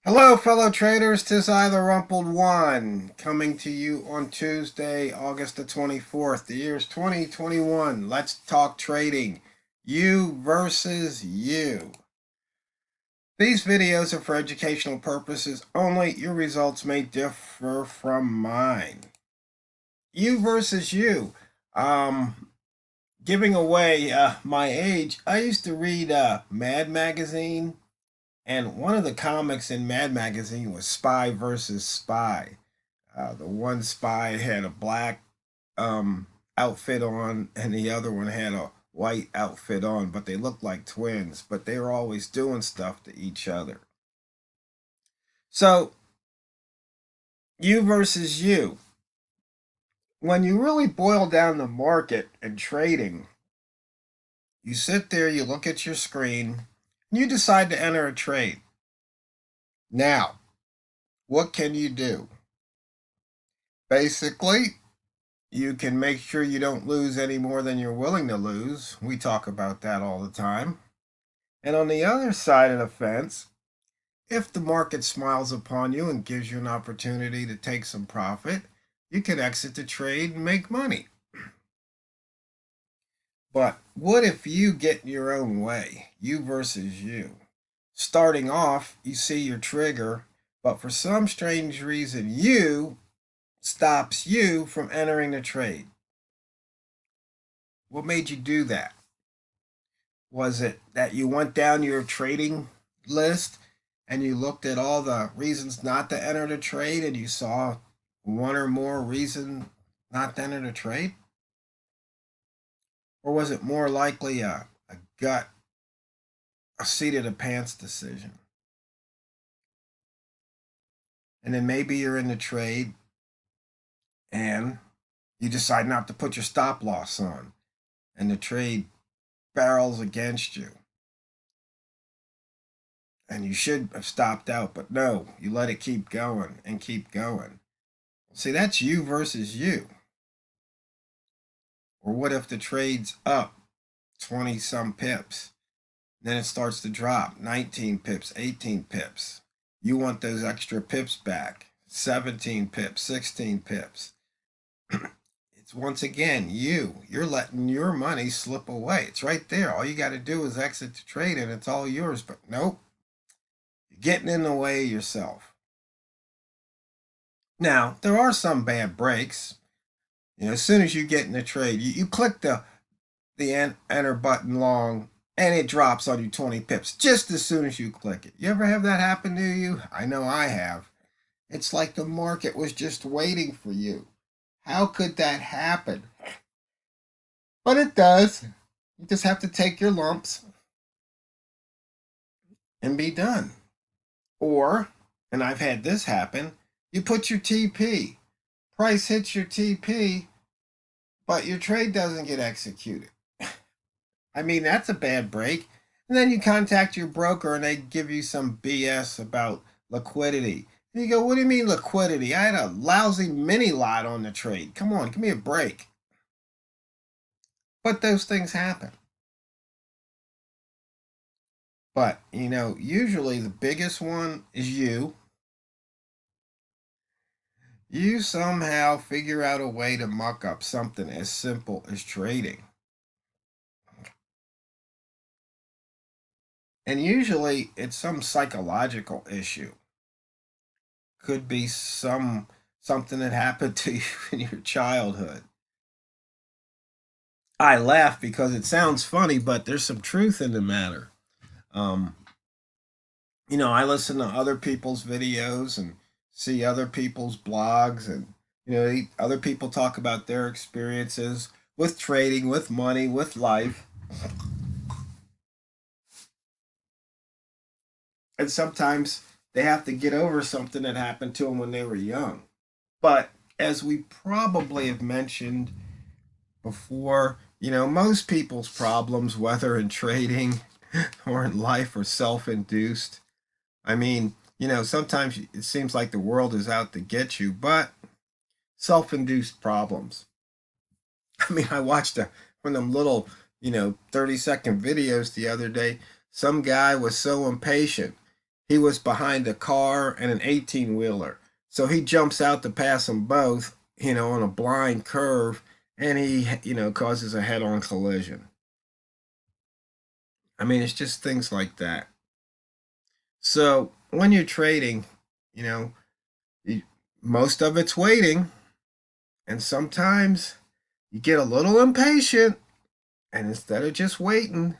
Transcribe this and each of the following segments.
Hello, fellow traders. 'Tis I, TheRumpledOne, coming to you on Tuesday, August the 24th. The year's 2021. Let's talk trading. You versus you. These videos are for educational purposes only. Your results may differ from mine. You versus you. Giving away my age, I used to read Mad Magazine. And one of the comics in Mad Magazine was Spy versus Spy. The one spy had a black outfit on, and the other one had a white outfit on, but they looked like twins, but they were always doing stuff to each other. So, you versus you. When you really boil down the market and trading, you sit there, you look at your screen, and you decide to enter a trade. Now, what can you do? Basically, you can make sure you don't lose any more than you're willing to lose. We talk about that all the time. And on the other side of the fence, if the market smiles upon you and gives you an opportunity to take some profit, you can exit the trade and make money. But what if you get in your own way? You versus you. Starting off, you see your trigger, but for some strange reason, you stops you from entering the trade. What made you do that? Was it that you went down your trading list and you looked at all the reasons not to enter the trade and you saw one or more reason not to enter the trade? Or was it more likely a gut, a seat of the pants decision? And then maybe you're in the trade and you decide not to put your stop loss on and the trade barrels against you. And you should have stopped out, but no, you let it keep going and keep going. See, that's you versus you. Or what if the trade's up 20 some pips? Then it starts to drop 19 pips, 18 pips. You want those extra pips back 17 pips, 16 pips. It's once again you're letting your money slip away. It's right there. All you got to do is exit the trade and it's all yours. But nope, you're getting in the way of yourself. Now, there are some bad breaks. As soon as you get in the trade, you click the enter button long and it drops on you 20 pips just as soon as you click it. You ever have that happen to you? I know I have. It's like the market was just waiting for you. How could that happen? But it does. You just have to take your lumps and be done. Or, and I've had this happen, you put your TP. Price hits your TP, but your trade doesn't get executed. I mean, that's a bad break. And then you contact your broker and they give you some BS about liquidity. And you go, what do you mean liquidity? I had a lousy mini lot on the trade. Come on, give me a break. But those things happen. But, usually the biggest one is you. You somehow figure out a way to muck up something as simple as trading. And usually it's some psychological issue. Could be something that happened to you in your childhood. I laugh because it sounds funny, but there's some truth in the matter. Um, I listen to other people's videos and see other people's blogs, and other people talk about their experiences with trading, with money, with life. And sometimes they have to get over something that happened to them when they were young. But as we probably have mentioned before, most people's problems, whether in trading or in life, are self induced. I mean, sometimes it seems like the world is out to get you, but self induced problems. I mean, I watched one of them little, 30-second videos the other day. Some guy was so impatient. he was behind a car and an 18-wheeler. So he jumps out to pass them both, on a blind curve, and he, causes a head-on collision. I mean, it's just things like that. So when you're trading, you know, most of it's waiting, and sometimes you get a little impatient, and instead of just waiting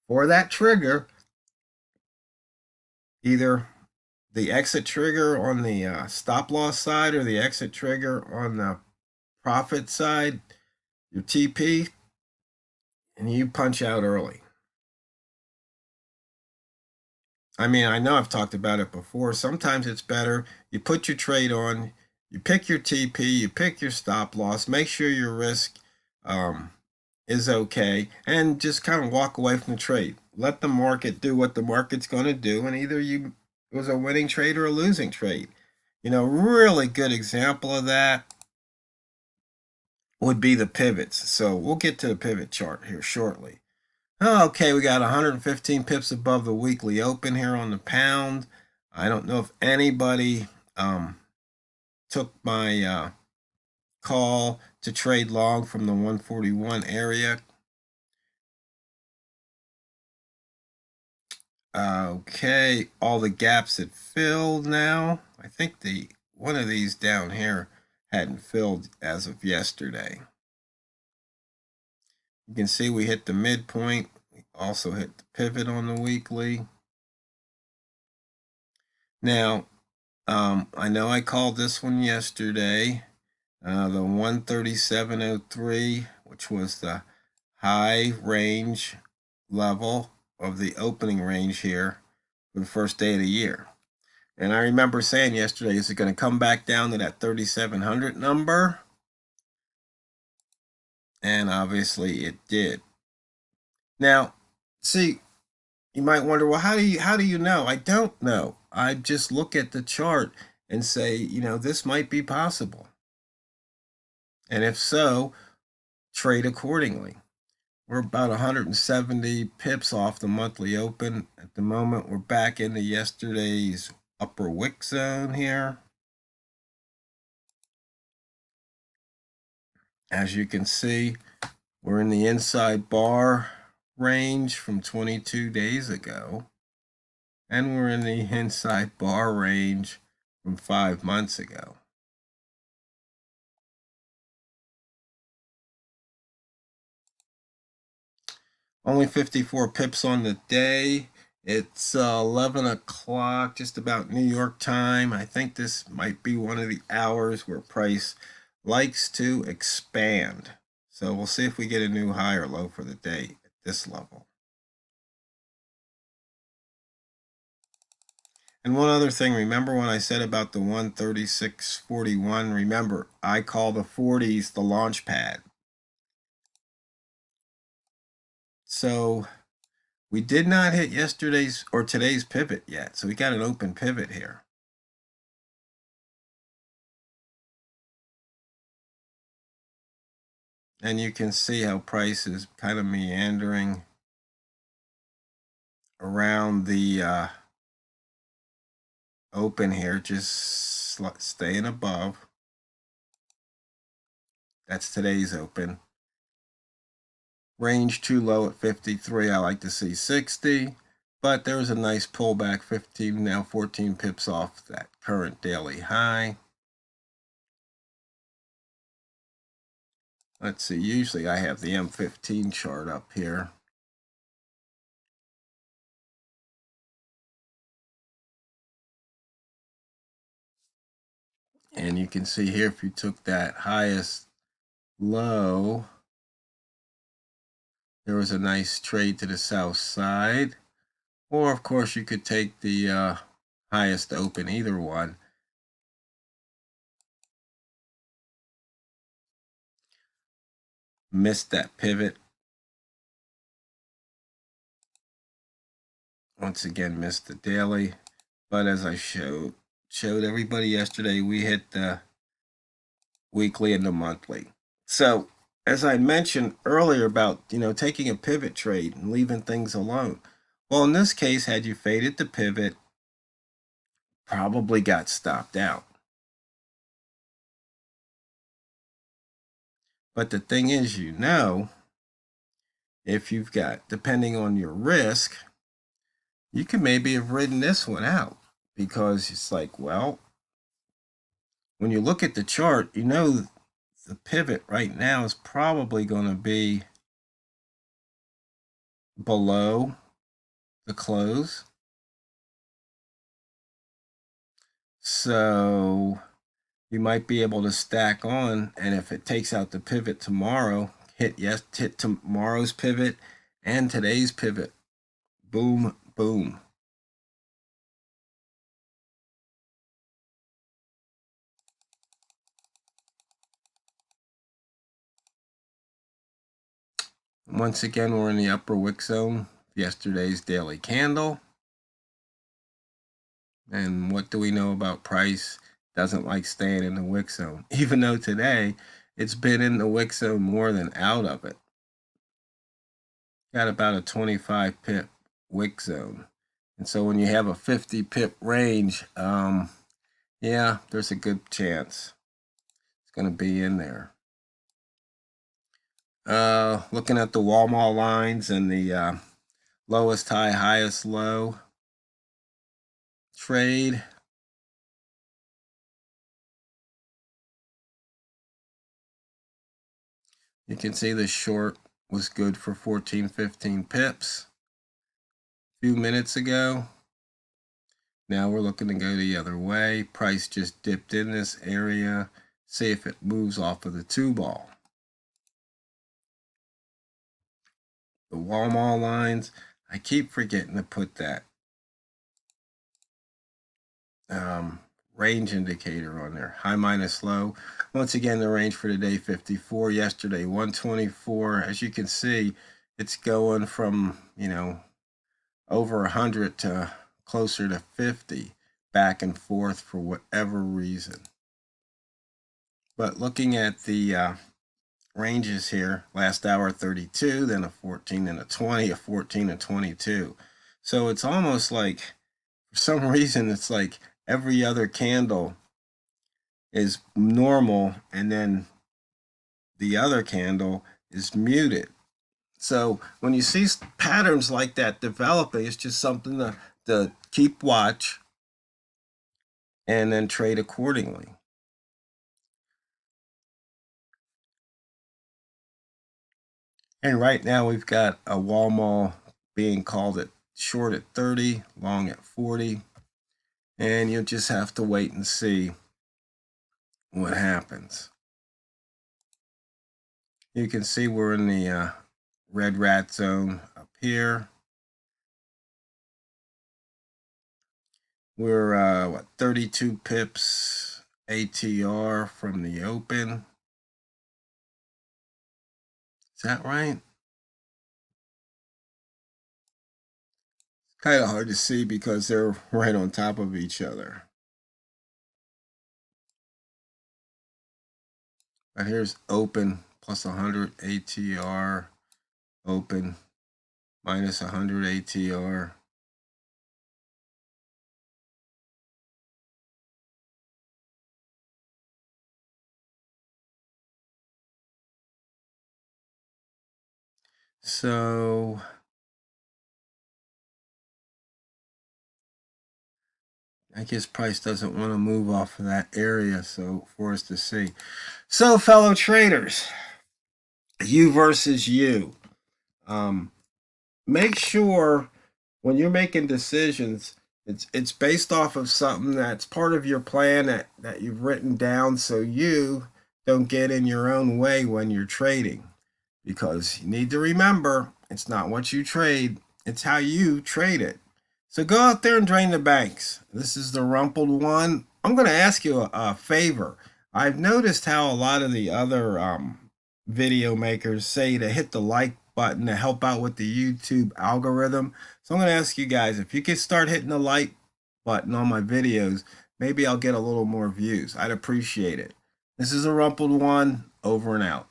for that trigger, either the exit trigger on the stop loss side or the exit trigger on the profit side, your TP, and you punch out early. I mean, I know I've talked about it before. Sometimes it's better. You put your trade on, you pick your TP, you pick your stop loss, make sure your risk is okay, and just kind of walk away from the trade. Let the market do what the market's going to do, and either it was a winning trade or a losing trade. Really good example of that would be the pivots. So we'll get to the pivot chart here shortly. Okay, we got 115 pips above the weekly open here on the pound. I don't know if anybody took my call to trade long from the 141 area. Okay, all the gaps had filled now. I think one of these down here hadn't filled as of yesterday. You can see we hit the midpoint. We also hit the pivot on the weekly. Now, I know I called this one yesterday, the 137.03, which was the high range level of the opening range here for the first day of the year. And I remember saying yesterday, is it going to come back down to that 3,700 number? And obviously it did. Now, see, you might wonder, well, how do you know? I don't know. I just look at the chart and say, this might be possible. And if so, trade accordingly. We're about 170 pips off the monthly open. At the moment, we're back into yesterday's upper wick zone here. As you can see, we're in the inside bar range from 22 days ago. And we're in the inside bar range from 5 months ago. Only 54 pips on the day. It's 11 o'clock, just about New York time. I think this might be one of the hours where price likes to expand. So we'll see if we get a new high or low for the day at this level. And one other thing, remember when I said about the 136.41? Remember, I call the 40s the launch pad. So we did not hit yesterday's or today's pivot yet. So we got an open pivot here. And you can see how price is kind of meandering around the open here, just staying above. That's today's open. Range too low at 53. I like to see 60. But there was a nice pullback, 15, now 14 pips off that current daily high. Let's see, usually I have the M15 chart up here. And you can see here, if you took that highest low, there was a nice trade to the south side. Or, of course, you could take the highest open, either one. Missed that pivot. Once again, missed the daily. But as I showed everybody yesterday, we hit the weekly and the monthly. So, as I mentioned earlier about, taking a pivot trade and leaving things alone. Well, in this case, had you faded the pivot probably got stopped out. But the thing is, if you've got, depending on your risk, you could maybe have ridden this one out, because it's like, well, when you look at the chart, the pivot right now is probably going to be below the close. So you might be able to stack on, and if it takes out the pivot tomorrow, hit tomorrow's pivot and today's pivot. Boom, boom. Once again, we're in the upper wick zone, yesterday's daily candle. And what do we know about price? Doesn't like staying in the wick zone, even though today it's been in the wick zone more than out of it. Got about a 25 pip wick zone. And so when you have a 50 pip range, yeah, there's a good chance it's going to be in there. Looking at the Walmart lines and the lowest high, highest low trade. You can see the short was good for 14, 15 pips a few minutes ago. Now we're looking to go the other way. Price just dipped in this area. See if it moves off of the 2-ball. The Walmart lines, I keep forgetting to put that range indicator on there. High minus low. Once again, the range for today, 54. Yesterday, 124. As you can see, it's going from, over 100 to closer to 50, back and forth for whatever reason. But looking at the ranges here, last hour 32, then a 14 and a 20, a 14 and 22. So it's almost like, for some reason, it's like every other candle is normal and then the other candle is muted. So when you see patterns like that developing, it's just something to keep watch and then trade accordingly. And right now we've got a Walmart being called at short at 30, long at 40. And you'll just have to wait and see what happens. You can see we're in the red rat zone up here. We're 32 pips ATR from the open. Is that right? Kind of hard to see because they're right on top of each other. But here's open plus 100 ATR, open minus 100 ATR. So I guess price doesn't want to move off of that area, so for us to see. So fellow traders, you versus you. Make sure when you're making decisions, it's based off of something that's part of your plan that you've written down, so you don't get in your own way when you're trading. Because you need to remember, it's not what you trade, it's how you trade it. So go out there and drain the banks. This is TheRumpledOne. I'm going to ask you a favor. I've noticed how a lot of the other video makers say to hit the like button to help out with the YouTube algorithm. So I'm going to ask you guys, if you could start hitting the like button on my videos, maybe I'll get a little more views. I'd appreciate it. This is TheRumpledOne, over and out.